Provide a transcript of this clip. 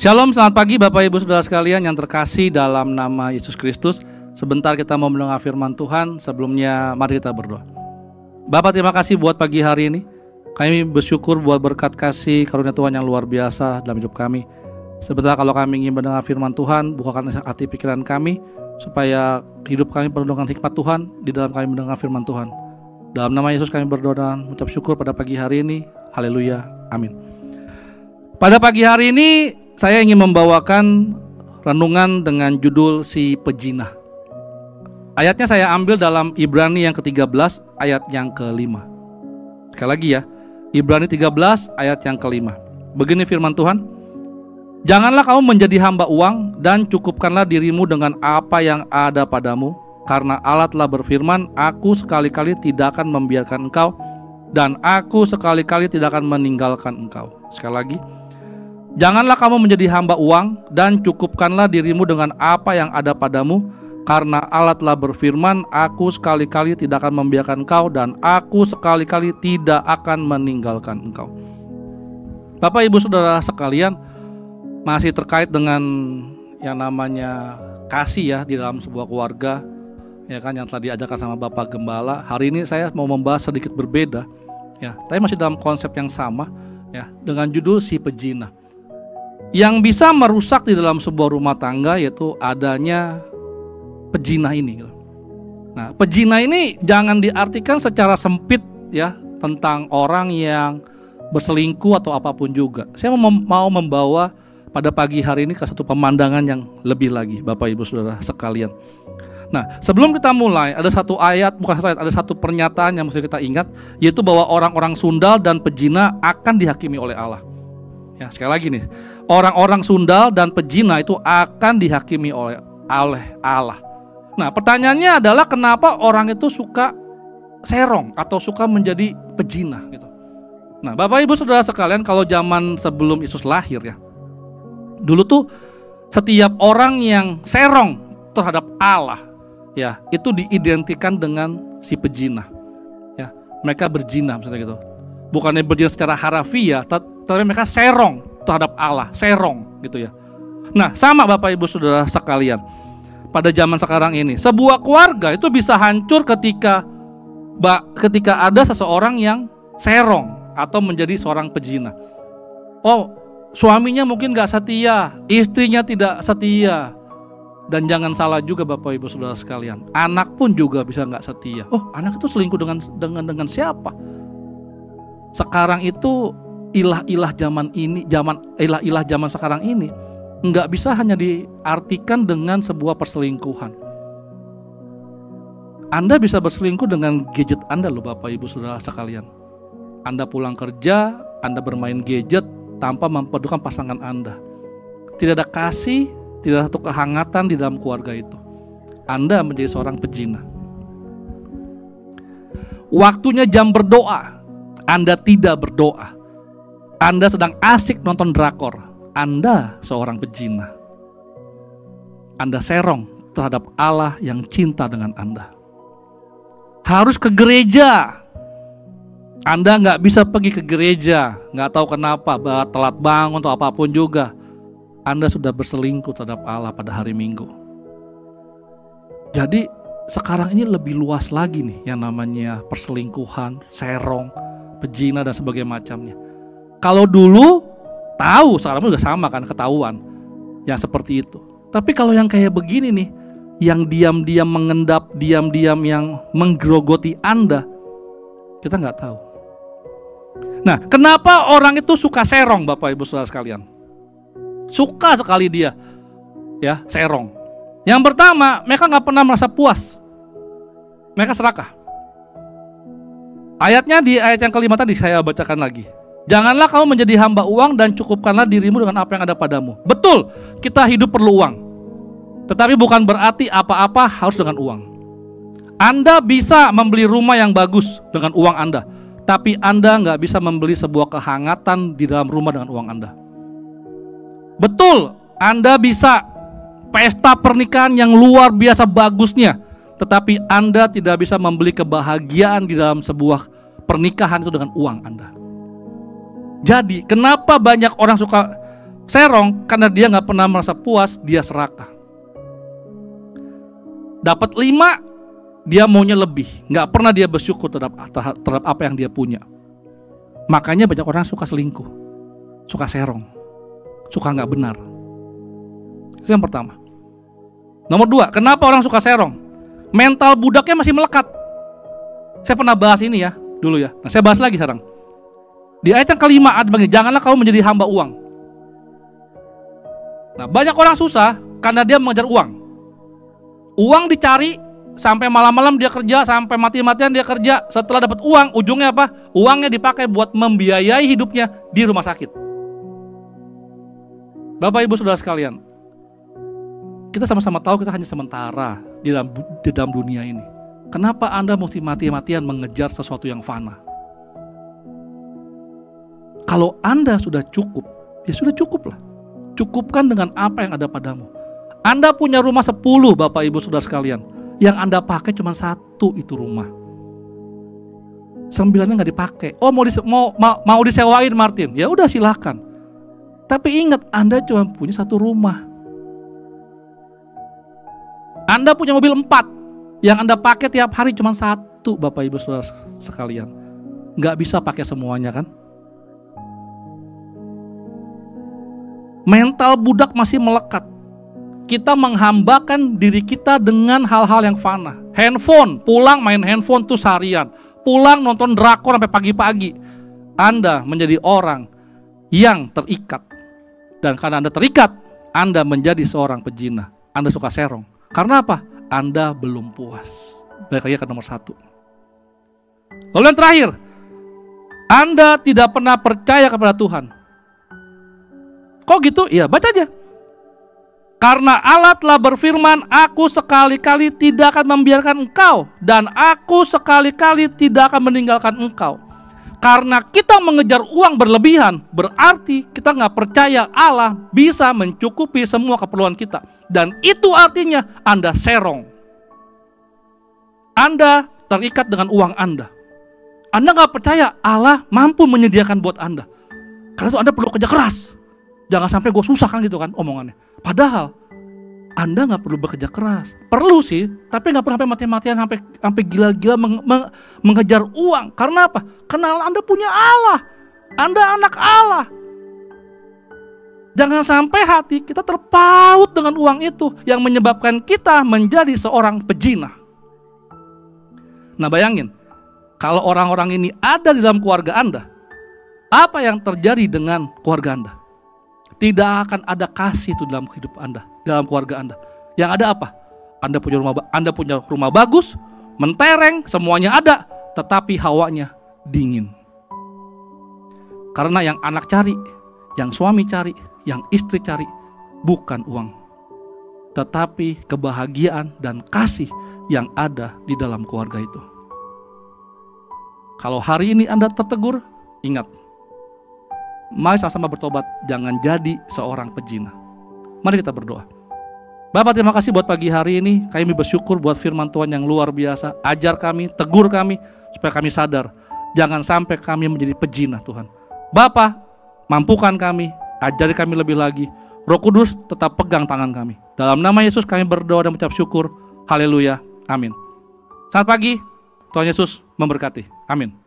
Shalom, selamat pagi Bapak Ibu Saudara sekalian yang terkasih dalam nama Yesus Kristus. Sebentar kita mau mendengar firman Tuhan. Sebelumnya mari kita berdoa. Bapak, terima kasih buat pagi hari ini. Kami bersyukur buat berkat kasih karunia Tuhan yang luar biasa dalam hidup kami. Sebentar kalau kami ingin mendengar firman Tuhan, bukakan hati pikiran kami supaya hidup kami penuh dengan hikmat Tuhan di dalam kami mendengar firman Tuhan. Dalam nama Yesus kami berdoa dan mengucap syukur pada pagi hari ini. Haleluya, amin. Pada pagi hari ini saya ingin membawakan renungan dengan judul Si Pejinah. Ayatnya saya ambil dalam Ibrani yang ke-13 ayat yang ke-5. Sekali lagi ya, Ibrani 13 ayat yang ke-5. Begini firman Tuhan, janganlah kamu menjadi hamba uang dan cukupkanlah dirimu dengan apa yang ada padamu, karena Allah telah berfirman, aku sekali-kali tidak akan membiarkan engkau dan aku sekali-kali tidak akan meninggalkan engkau. Sekali lagi, janganlah kamu menjadi hamba uang dan cukupkanlah dirimu dengan apa yang ada padamu, karena Allah telah berfirman, aku sekali-kali tidak akan membiarkan engkau dan aku sekali-kali tidak akan meninggalkan engkau. Bapak Ibu Saudara sekalian, masih terkait dengan yang namanya kasih ya di dalam sebuah keluarga, ya kan, yang telah diajarkan sama Bapak Gembala. Hari ini saya mau membahas sedikit berbeda ya, tapi masih dalam konsep yang sama ya, dengan judul Si Pejinah. Yang bisa merusak di dalam sebuah rumah tangga yaitu adanya pejinah ini. Nah, pejinah ini jangan diartikan secara sempit ya, tentang orang yang berselingkuh atau apapun juga. Saya mau membawa pada pagi hari ini ke satu pemandangan yang lebih lagi, Bapak Ibu Saudara sekalian. Nah, sebelum kita mulai, ada satu ayat, bukan satu ayat, ada satu pernyataan yang mesti kita ingat, yaitu bahwa orang-orang sundal dan pejinah akan dihakimi oleh Allah. Ya, sekali lagi nih, orang-orang sundal dan pejinah itu akan dihakimi oleh Allah. Nah, pertanyaannya adalah kenapa orang itu suka serong atau suka menjadi pejinah gitu. Nah, Bapak Ibu Saudara sekalian, kalau zaman sebelum Yesus lahir ya, dulu tuh setiap orang yang serong terhadap Allah ya, itu diidentikan dengan si pejinah. Ya, mereka berzina misalnya gitu. Bukannya berzina secara harafiah, tapi mereka serong terhadap Allah, serong gitu ya. Nah, sama Bapak Ibu Saudara sekalian, pada zaman sekarang ini sebuah keluarga itu bisa hancur ketika ada seseorang yang serong atau menjadi seorang pejinah. Oh, suaminya mungkin gak setia, istrinya tidak setia. Dan jangan salah juga Bapak Ibu Saudara sekalian, anak pun juga bisa gak setia. Oh, anak itu selingkuh dengan siapa? Sekarang itu ilah-ilah zaman ini, ilah-ilah zaman sekarang ini nggak bisa hanya diartikan dengan sebuah perselingkuhan. Anda bisa berselingkuh dengan gadget Anda loh Bapak Ibu Saudara sekalian. Anda pulang kerja, Anda bermain gadget tanpa mempedulikan pasangan Anda. Tidak ada kasih, tidak ada satu kehangatan di dalam keluarga itu. Anda menjadi seorang pejinah. Waktunya jam berdoa, Anda tidak berdoa. Anda sedang asik nonton drakor, Anda seorang pejinah. Anda serong terhadap Allah yang cinta dengan Anda. Harus ke gereja, Anda nggak bisa pergi ke gereja, nggak tahu kenapa, telat bangun atau apapun juga. Anda sudah berselingkuh terhadap Allah pada hari Minggu. Jadi sekarang ini lebih luas lagi nih yang namanya perselingkuhan, serong, pejinah dan sebagainya macamnya. Kalau dulu tahu, sekarang juga sama kan, ketahuan yang seperti itu. Tapi kalau yang kayak begini nih, yang diam-diam mengendap, diam-diam yang menggerogoti Anda, kita nggak tahu. Nah, kenapa orang itu suka serong Bapak Ibu Saudara sekalian? Suka sekali dia ya serong. Yang pertama, mereka nggak pernah merasa puas. Mereka serakah. Ayatnya di ayat yang kelima tadi saya bacakan lagi. Janganlah kamu menjadi hamba uang dan cukupkanlah dirimu dengan apa yang ada padamu. Betul, kita hidup perlu uang. Tetapi bukan berarti apa-apa harus dengan uang. Anda bisa membeli rumah yang bagus dengan uang Anda, tapi Anda nggak bisa membeli sebuah kehangatan di dalam rumah dengan uang Anda. Betul, Anda bisa pesta pernikahan yang luar biasa bagusnya, tetapi Anda tidak bisa membeli kebahagiaan di dalam sebuah pernikahan itu dengan uang Anda. Jadi kenapa banyak orang suka serong karena dia nggak pernah merasa puas, dia serakah. Dapat 5, dia maunya lebih, nggak pernah dia bersyukur terhadap apa yang dia punya. Makanya banyak orang suka selingkuh, suka serong, suka nggak benar. Itu yang pertama. Nomor 2, kenapa orang suka serong? Mental budaknya masih melekat. Saya pernah bahas ini ya dulu ya. Nah, saya bahas lagi sekarang. Di ayat yang kelima ada begini, janganlah kamu menjadi hamba uang. Nah, banyak orang susah karena dia mengejar uang. Uang dicari sampai malam-malam dia kerja, sampai mati-matian dia kerja. Setelah dapat uang, ujungnya apa? Uangnya dipakai buat membiayai hidupnya di rumah sakit. Bapak Ibu Saudara sekalian, kita sama-sama tahu kita hanya sementara di dalam dunia ini. Kenapa Anda mesti mati-matian mengejar sesuatu yang fana? Kalau Anda sudah cukup, ya sudah cukup lah. Cukupkan dengan apa yang ada padamu. Anda punya rumah 10, Bapak Ibu Saudara sekalian. Yang Anda pakai cuma 1 itu rumah. 9-nya nggak dipakai. Oh, mau disewain Martin? Ya udah silakan. Tapi ingat, Anda cuma punya 1 rumah. Anda punya mobil 4, yang Anda pakai tiap hari cuma 1, Bapak Ibu Saudara sekalian. Nggak bisa pakai semuanya kan? Mental budak masih melekat. Kita menghambakan diri kita dengan hal-hal yang fana. Handphone, pulang main handphone tuh seharian. Pulang nonton drakor sampai pagi-pagi. Anda menjadi orang yang terikat. Dan karena Anda terikat, Anda menjadi seorang pezina. Anda suka serong. Karena apa? Anda belum puas. Balik lagi ke nomor 1. Lalu yang terakhir, Anda tidak pernah percaya kepada Tuhan. Kok gitu? Iya, baca aja. Karena Allah telah berfirman, aku sekali-kali tidak akan membiarkan engkau, dan aku sekali-kali tidak akan meninggalkan engkau. Karena kita mengejar uang berlebihan, berarti kita nggak percaya Allah bisa mencukupi semua keperluan kita. Dan itu artinya Anda serong. Anda terikat dengan uang Anda. Anda nggak percaya Allah mampu menyediakan buat Anda. Karena itu Anda perlu kerja keras. Jangan sampai gue susah kan gitu kan omongannya. Padahal Anda nggak perlu bekerja keras. Perlu sih, tapi nggak perlu sampai mati-matian, sampai gila-gila mengejar uang. Karena apa? Karena Anda punya Allah. Anda anak Allah. Jangan sampai hati kita terpaut dengan uang itu yang menyebabkan kita menjadi seorang pezina. Nah, bayangin, kalau orang-orang ini ada di dalam keluarga Anda, apa yang terjadi dengan keluarga Anda? Tidak akan ada kasih itu dalam hidup Anda, dalam keluarga Anda. Yang ada apa? Anda punya rumah bagus, mentereng, semuanya ada, tetapi hawanya dingin. Karena yang anak cari, yang suami cari, yang istri cari, bukan uang, tetapi kebahagiaan dan kasih yang ada di dalam keluarga itu. Kalau hari ini Anda tertegur, ingat, mari sama-sama bertobat, jangan jadi seorang pezina. Mari kita berdoa. Bapak, terima kasih buat pagi hari ini. Kami bersyukur buat firman Tuhan yang luar biasa. Ajar kami, tegur kami, supaya kami sadar. Jangan sampai kami menjadi pezina, Tuhan. Bapak, mampukan kami, ajari kami lebih lagi. Roh Kudus tetap pegang tangan kami. Dalam nama Yesus kami berdoa dan mengucap syukur. Haleluya. Amin. Selamat pagi. Tuhan Yesus memberkati. Amin.